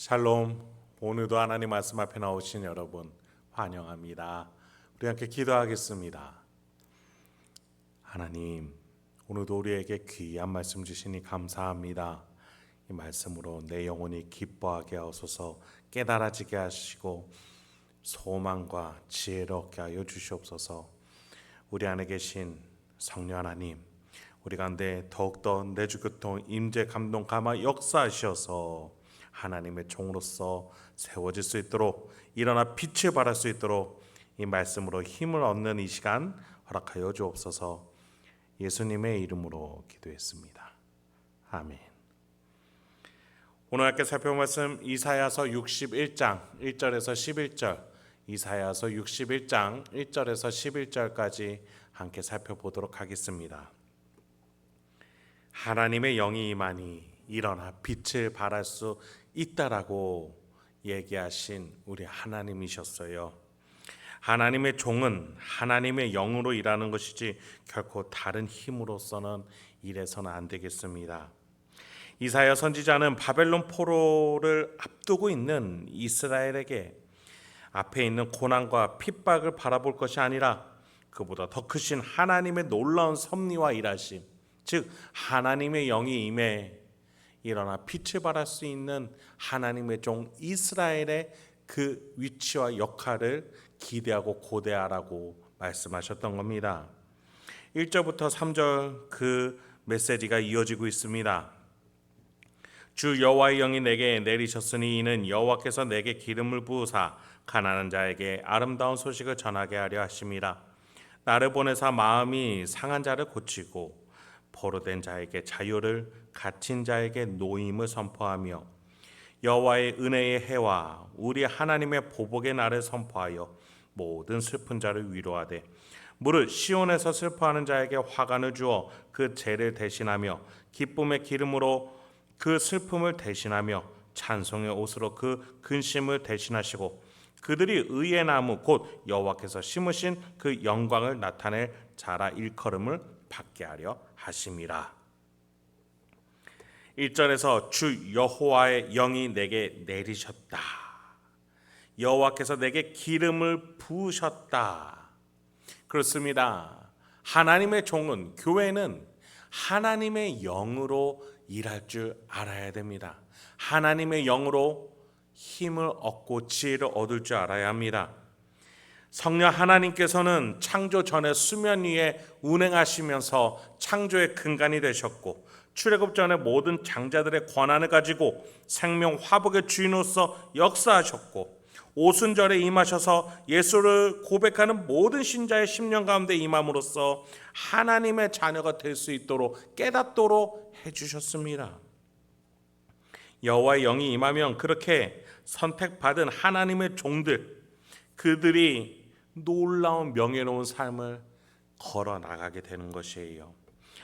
샬롬. 오늘도 하나님 말씀 앞에 나오신 여러분 환영합니다. 우리 함께 기도하겠습니다. 하나님, 오늘도 우리에게 귀한 말씀 주시니 감사합니다. 이 말씀으로 내 영혼이 기뻐하게 하소서, 깨달아지게 하시고 소망과 지혜를 얻게 하여 주시옵소서. 우리 안에 계신 성령 하나님, 우리 가운데 더욱더 내주교통 임재 감동 감화 역사하셔서 하나님의 종으로서 세워질 수 있도록, 일어나 빛을 발할 수 있도록 이 말씀으로 힘을 얻는 이 시간 허락하여 주옵소서. 예수님의 이름으로 기도했습니다. 아멘. 오늘 함께 살펴볼 말씀 이사야서 61장 1절에서 11절, 이사야서 61장 1절에서 11절까지 함께 살펴보도록 하겠습니다. 하나님의 영이 임하니 일어나 빛을 발할 수 있다라고 얘기하신 우리 하나님이셨어요. 하나님의 종은 하나님의 영으로 일하는 것이지 결코 다른 힘으로서는 일해서는 안 되겠습니다. 이사야 선지자는 바벨론 포로를 앞두고 있는 이스라엘에게 앞에 있는 고난과 핍박을 바라볼 것이 아니라 그보다 더 크신 하나님의 놀라운 섭리와 일하심, 즉 하나님의 영이 임해 일어나 빛을 발할 수 있는 하나님의 종 이스라엘의 그 위치와 역할을 기대하고 고대하라고 말씀하셨던 겁니다. 1절부터 3절 그 메시지가 이어지고 있습니다. 주 여호와의 영이 내게 내리셨으니 이는 여호와께서 내게 기름을 부으사 가난한 자에게 아름다운 소식을 전하게 하려 하심이라. 나를 보내사 마음이 상한 자를 고치고 포로된 자에게 자유를, 갇힌 자에게 노임을 선포하며 여호와의 은혜의 해와 우리 하나님의 보복의 날을 선포하여 모든 슬픈 자를 위로하되 무릇 시온에서 슬퍼하는 자에게 화관을 주어 그 죄를 대신하며 기쁨의 기름으로 그 슬픔을 대신하며 찬송의 옷으로 그 근심을 대신하시고 그들이 의의 나무 곧 여호와께서 심으신 그 영광을 나타낼 자라 일컬음을 받게 하려 하심이라. 1절에서 주 여호와의 영이 내게 내리셨다. 여호와께서 내게 기름을 부으셨다. 그렇습니다. 하나님의 종은, 교회는 하나님의 영으로 일할 줄 알아야 됩니다. 하나님의 영으로 힘을 얻고 지혜를 얻을 줄 알아야 합니다. 성령 하나님께서는 창조 전에 수면 위에 운행하시면서 창조의 근간이 되셨고 출애굽 전에 모든 장자들의 권한을 가지고 생명 화복의 주인으로서 역사하셨고 오순절에 임하셔서 예수를 고백하는 모든 신자의 심령 가운데 임함으로써 하나님의 자녀가 될 수 있도록 깨닫도록 해주셨습니다. 여호와의 영이 임하면 그렇게 선택받은 하나님의 종들, 그들이 놀라운 명예로운 삶을 걸어 나가게 되는 것이에요.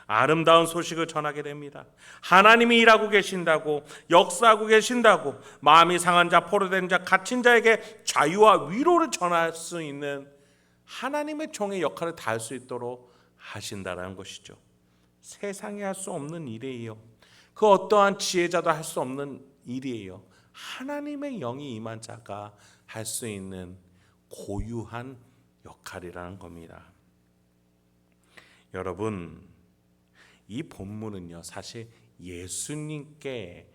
아름다운 소식을 전하게 됩니다. 하나님이 일하고 계신다고, 역사하고 계신다고, 마음이 상한 자, 포로된 자, 갇힌 자에게 자유와 위로를 전할 수 있는 하나님의 종의 역할을 다할 수 있도록 하신다라는 것이죠. 세상이 할 수 없는 일이에요. 그 어떠한 지혜자도 할 수 없는 일이에요. 하나님의 영이 임한 자가 할 수 있는 고유한 역할이라는 겁니다. 여러분, 이 본문은요, 사실 예수님께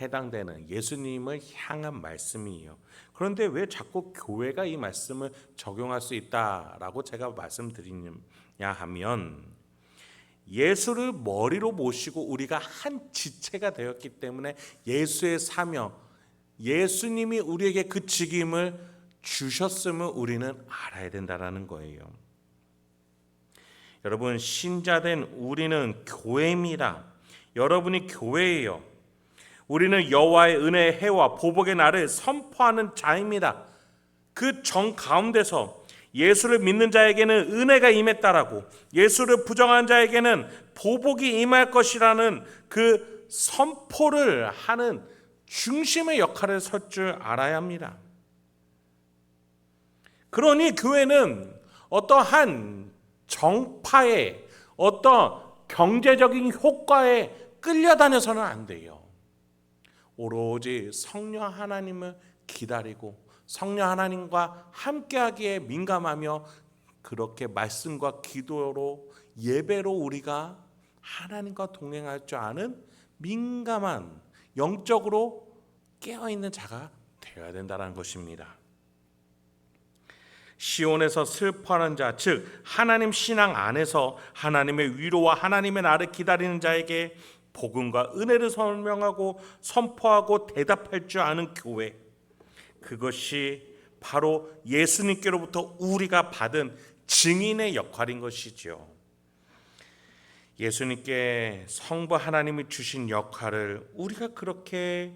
해당되는, 예수님을 향한 말씀이에요. 그런데 왜 자꾸 교회가 이 말씀을 적용할 수 있다라고 제가 말씀드리냐 하면, 예수를 머리로 모시고 우리가 한 지체가 되었기 때문에 예수의 사명, 예수님이 우리에게 그 직임을 주셨음을 우리는 알아야 된다라는 거예요. 여러분, 신자된 우리는 교회입니다. 여러분이 교회예요. 우리는 여호와의 은혜의 해와 보복의 날을 선포하는 자입니다. 그 정 가운데서 예수를 믿는 자에게는 은혜가 임했다라고, 예수를 부정한 자에게는 보복이 임할 것이라는 그 선포를 하는 중심의 역할을 설 줄 알아야 합니다. 그러니 교회는 어떠한 정파에, 어떤 경제적인 효과에 끌려다녀서는 안 돼요. 오로지 성령 하나님을 기다리고 성령 하나님과 함께하기에 민감하며 그렇게 말씀과 기도로 예배로 우리가 하나님과 동행할 줄 아는 민감한 영적으로 깨어있는 자가 되어야 된다는 것입니다. 시온에서 슬퍼하는 자, 즉 하나님 신앙 안에서 하나님의 위로와 하나님의 나를 기다리는 자에게 복음과 은혜를 설명하고 선포하고 대답할 줄 아는 교회, 그것이 바로 예수님께로부터 우리가 받은 증인의 역할인 것이죠. 예수님께 성부 하나님이 주신 역할을 우리가 그렇게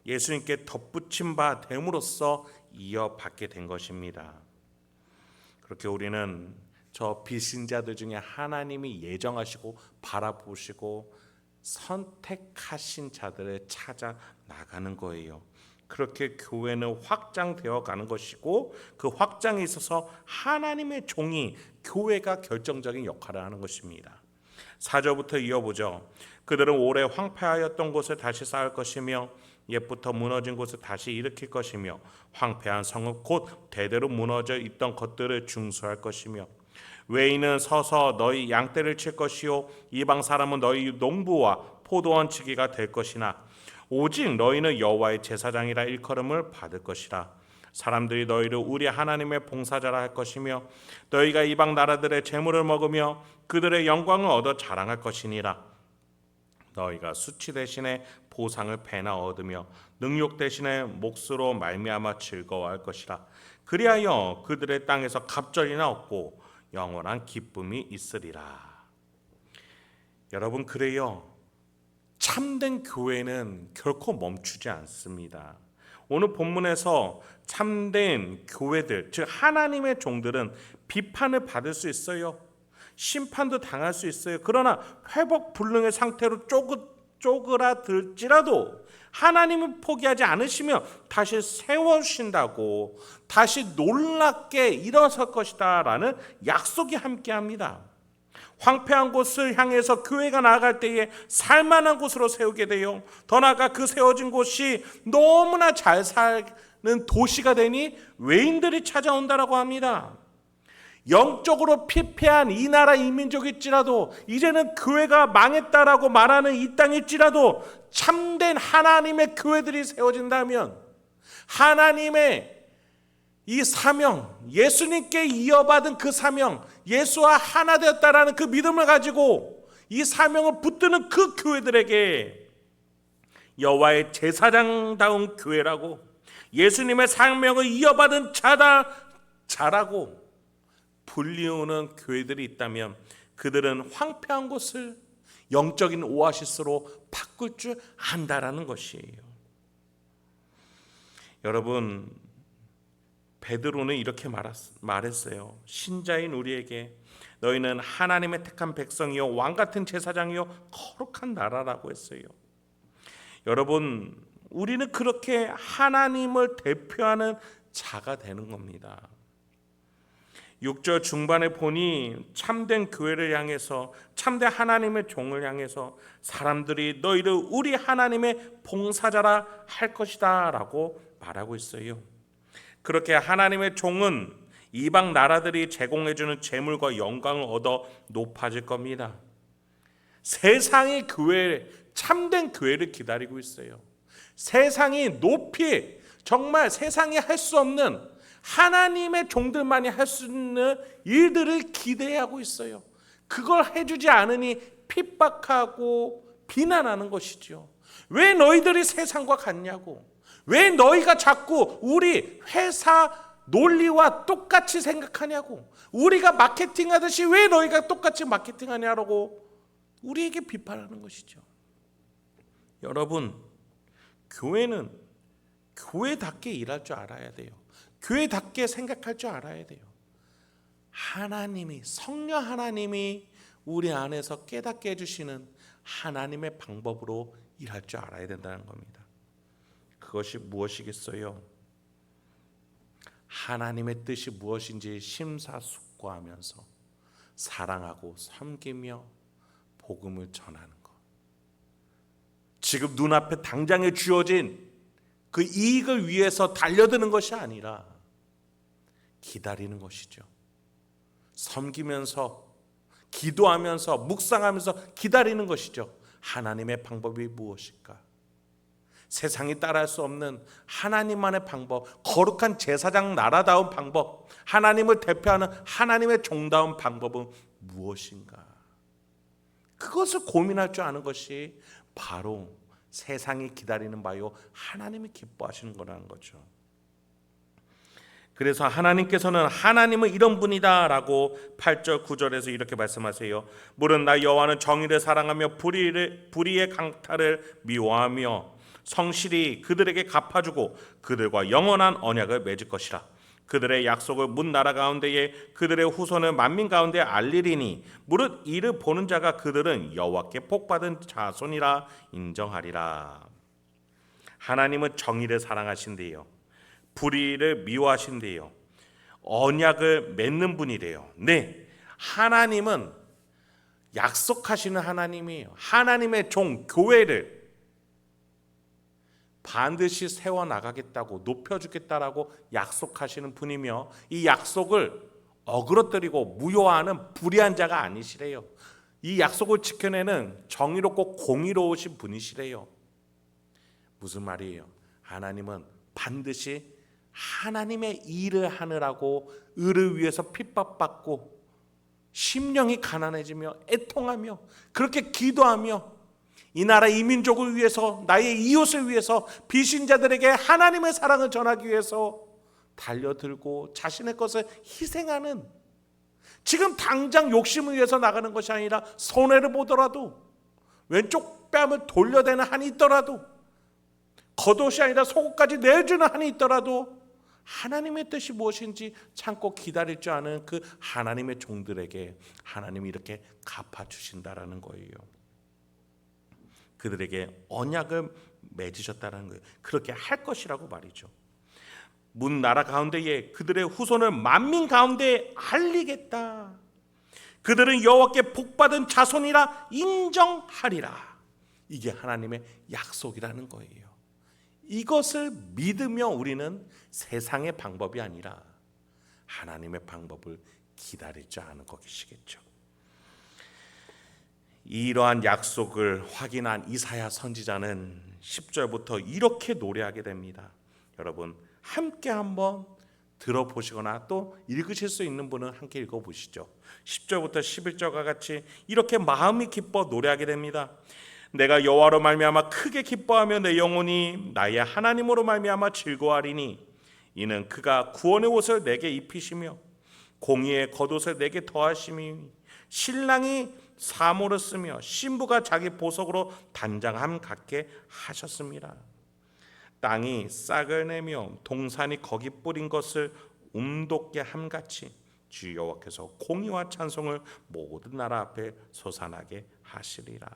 예수님께 덧붙임 바 됨으로써 이어받게 된 것입니다. 그렇게 우리는 저 비신자들 중에 하나님이 예정하시고 바라보시고 선택하신 자들을 찾아 나가는 거예요. 그렇게 교회는 확장되어 가는 것이고 그 확장에 있어서 하나님의 종이 교회가 결정적인 역할을 하는 것입니다. 4절부터 이어보죠. 그들은 오래 황폐하였던 곳을 다시 쌓을 것이며 옛부터 무너진 곳을 다시 일으킬 것이며 황폐한 성읍 곧 대대로 무너져 있던 것들을 중수할 것이며 외인은 서서 너희 양떼를 칠 것이요 이방 사람은 너희 농부와 포도원 치기가 될 것이나 오직 너희는 여호와의 제사장이라 일컬음을 받을 것이라. 사람들이 너희를 우리 하나님의 봉사자라 할 것이며 너희가 이방 나라들의 재물을 먹으며 그들의 영광을 얻어 자랑할 것이니라. 너희가 수치 대신에 보상을 배나 얻으며 능욕 대신에 몫으로 말미암아 즐거워할 것이라. 그리하여 그들의 땅에서 갑절이나 얻고 영원한 기쁨이 있으리라. 여러분, 그래요, 참된 교회는 결코 멈추지 않습니다. 오늘 본문에서 참된 교회들, 즉 하나님의 종들은 비판을 받을 수 있어요. 심판도 당할 수 있어요. 그러나 회복 불능의 상태로 쪼그라들지라도 하나님은 포기하지 않으시며 다시 세워주신다고, 다시 놀랍게 일어설 것이다 라는 약속이 함께합니다. 황폐한 곳을 향해서 교회가 나아갈 때에 살만한 곳으로 세우게 돼요. 더 나아가 그 세워진 곳이 너무나 잘 사는 도시가 되니 외인들이 찾아온다라고 합니다. 영적으로 피폐한 이 나라 이 민족일지라도, 이제는 교회가 망했다라고 말하는 이 땅일지라도 참된 하나님의 교회들이 세워진다면 하나님의 이 사명, 예수님께 이어받은 그 사명, 예수와 하나 되었다라는 그 믿음을 가지고 이 사명을 붙드는 그 교회들에게 여호와의 제사장다운 교회라고, 예수님의 사명을 이어받은 자라고 불리우는 교회들이 있다면 그들은 황폐한 곳을 영적인 오아시스로 바꿀 줄 안다라는 것이에요. 여러분, 베드로는 이렇게 말했어요. 신자인 우리에게 너희는 하나님의 택한 백성이요 왕같은 제사장이요 거룩한 나라라고 했어요. 여러분, 우리는 그렇게 하나님을 대표하는 자가 되는 겁니다. 6절 중반에 보니 참된 교회를 향해서, 참된 하나님의 종을 향해서 사람들이 너희를 우리 하나님의 봉사자라 할 것이다 라고 말하고 있어요. 그렇게 하나님의 종은 이방 나라들이 제공해주는 재물과 영광을 얻어 높아질 겁니다. 세상의 교회, 참된 교회를 기다리고 있어요. 세상이 높이, 정말 세상이 할 수 없는, 하나님의 종들만이 할 수 있는 일들을 기대하고 있어요. 그걸 해주지 않으니 핍박하고 비난하는 것이죠. 왜 너희들이 세상과 같냐고, 왜 너희가 자꾸 우리 회사 논리와 똑같이 생각하냐고, 우리가 마케팅하듯이 왜 너희가 똑같이 마케팅하냐고 우리에게 비판하는 것이죠. 여러분, 교회는 교회답게 일할 줄 알아야 돼요. 교회답게 생각할 줄 알아야 돼요. 하나님이, 성령 하나님이 우리 안에서 깨닫게 해주시는 하나님의 방법으로 일할 줄 알아야 된다는 겁니다. 그것이 무엇이겠어요? 하나님의 뜻이 무엇인지 심사숙고하면서 사랑하고 섬기며 복음을 전하는 것. 지금 눈앞에 당장에 주어진 그 이익을 위해서 달려드는 것이 아니라 기다리는 것이죠. 섬기면서 기도하면서 묵상하면서 기다리는 것이죠. 하나님의 방법이 무엇일까? 세상이 따라할 수 없는 하나님만의 방법, 거룩한 제사장 나라다운 방법, 하나님을 대표하는 하나님의 종다운 방법은 무엇인가? 그것을 고민할 줄 아는 것이 바로 세상이 기다리는 바요 하나님이 기뻐하시는 거라는 거죠. 그래서 하나님께서는 하나님은 이런 분이다 라고 8절 9절에서 이렇게 말씀하세요. 물은 나 여호와는 정의를 사랑하며 불의의 강탈을 미워하며 성실히 그들에게 갚아주고 그들과 영원한 언약을 맺을 것이라. 그들의 약속을 문 나라 가운데에 그들의 후손을 만민 가운데 알리리니 무릇 이를 보는 자가 그들은 여호와께 복받은 자손이라 인정하리라. 하나님은 정의를 사랑하신대요. 불의를 미워하신대요. 언약을 맺는 분이래요. 네, 하나님은 약속하시는 하나님이에요. 하나님의 종 교회를 반드시 세워나가겠다고 높여주겠다라고 약속하시는 분이며 이 약속을 어그러뜨리고 무효화하는 불의한 자가 아니시래요. 이 약속을 지켜내는 정의롭고 공의로우신 분이시래요. 무슨 말이에요? 하나님은 반드시 하나님의 일을 하느라고 의를 위해서 핍박받고 심령이 가난해지며 애통하며 그렇게 기도하며 이 나라 이 민족을 위해서 나의 이웃을 위해서 비신자들에게 하나님의 사랑을 전하기 위해서 달려들고 자신의 것을 희생하는, 지금 당장 욕심을 위해서 나가는 것이 아니라 손해를 보더라도 왼쪽 뺨을 돌려대는 한이 있더라도 겉옷이 아니라 속옷까지 내주는 한이 있더라도 하나님의 뜻이 무엇인지 참고 기다릴 줄 아는 그 하나님의 종들에게 하나님이 이렇게 갚아주신다라는 거예요. 그들에게 언약을 맺으셨다는 거예요. 그렇게 할 것이라고 말이죠. 문 나라 가운데에 그들의 후손을 만민 가운데에 알리겠다. 그들은 여호와께 복받은 자손이라 인정하리라. 이게 하나님의 약속이라는 거예요. 이것을 믿으며 우리는 세상의 방법이 아니라 하나님의 방법을 기다릴 줄 아는 것이시겠죠. 이러한 약속을 확인한 이사야 선지자는 10절부터 이렇게 노래하게 됩니다. 여러분 함께 한번 들어보시거나 또 읽으실 수 있는 분은 함께 읽어보시죠. 10절부터 11절과 같이 이렇게 마음이 기뻐 노래하게 됩니다. 내가 여호와로 말미암아 크게 기뻐하며 내 영혼이 나의 하나님으로 말미암아 즐거워하리니 이는 그가 구원의 옷을 내게 입히시며 공의의 겉옷을 내게 더하심이 신랑이 사모를 쓰며 신부가 자기 보석으로 단장함 같게 하셨습니다. 땅이 싹을 내며 동산이 거기 뿌린 것을 움돋게 함같이 주 여호와께서 공의와 찬송을 모든 나라 앞에 솟아나게 하시리라.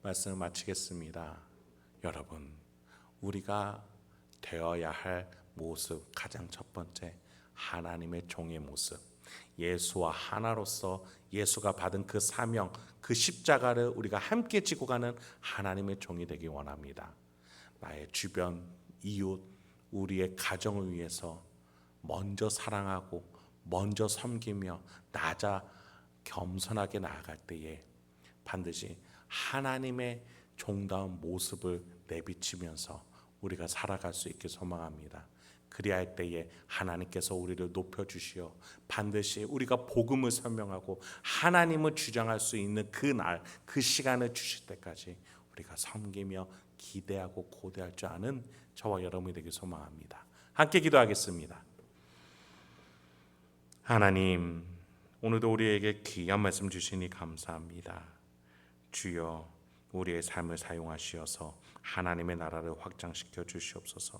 말씀을 마치겠습니다. 여러분, 우리가 되어야 할 모습, 가장 첫 번째 하나님의 종의 모습, 예수와 하나로서 예수가 받은 그 사명, 그 십자가를 우리가 함께 지고 가는 하나님의 종이 되기 원합니다. 나의 주변, 이웃, 우리의 가정을 위해서 먼저 사랑하고 먼저 섬기며 낮아 겸손하게 나아갈 때에 반드시 하나님의 종다운 모습을 내비치면서 우리가 살아갈 수 있게 소망합니다. 그리할 때에 하나님께서 우리를 높여주시어 반드시 우리가 복음을 설명하고 하나님을 주장할 수 있는 그날, 그 시간을 주실 때까지 우리가 섬기며 기대하고 고대할 줄 아는 저와 여러분이 되길 소망합니다. 함께 기도하겠습니다. 하나님, 오늘도 우리에게 귀한 말씀 주시니 감사합니다. 주여, 우리의 삶을 사용하시어서 하나님의 나라를 확장시켜 주시옵소서.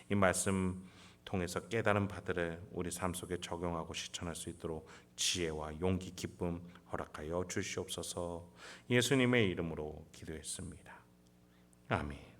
이 말씀 통해서 깨달은 바들을 우리 삶 속에 적용하고 실천할 수 있도록 지혜와 용기, 기쁨 허락하여 주시옵소서. 예수님의 이름으로 기도했습니다. 아멘.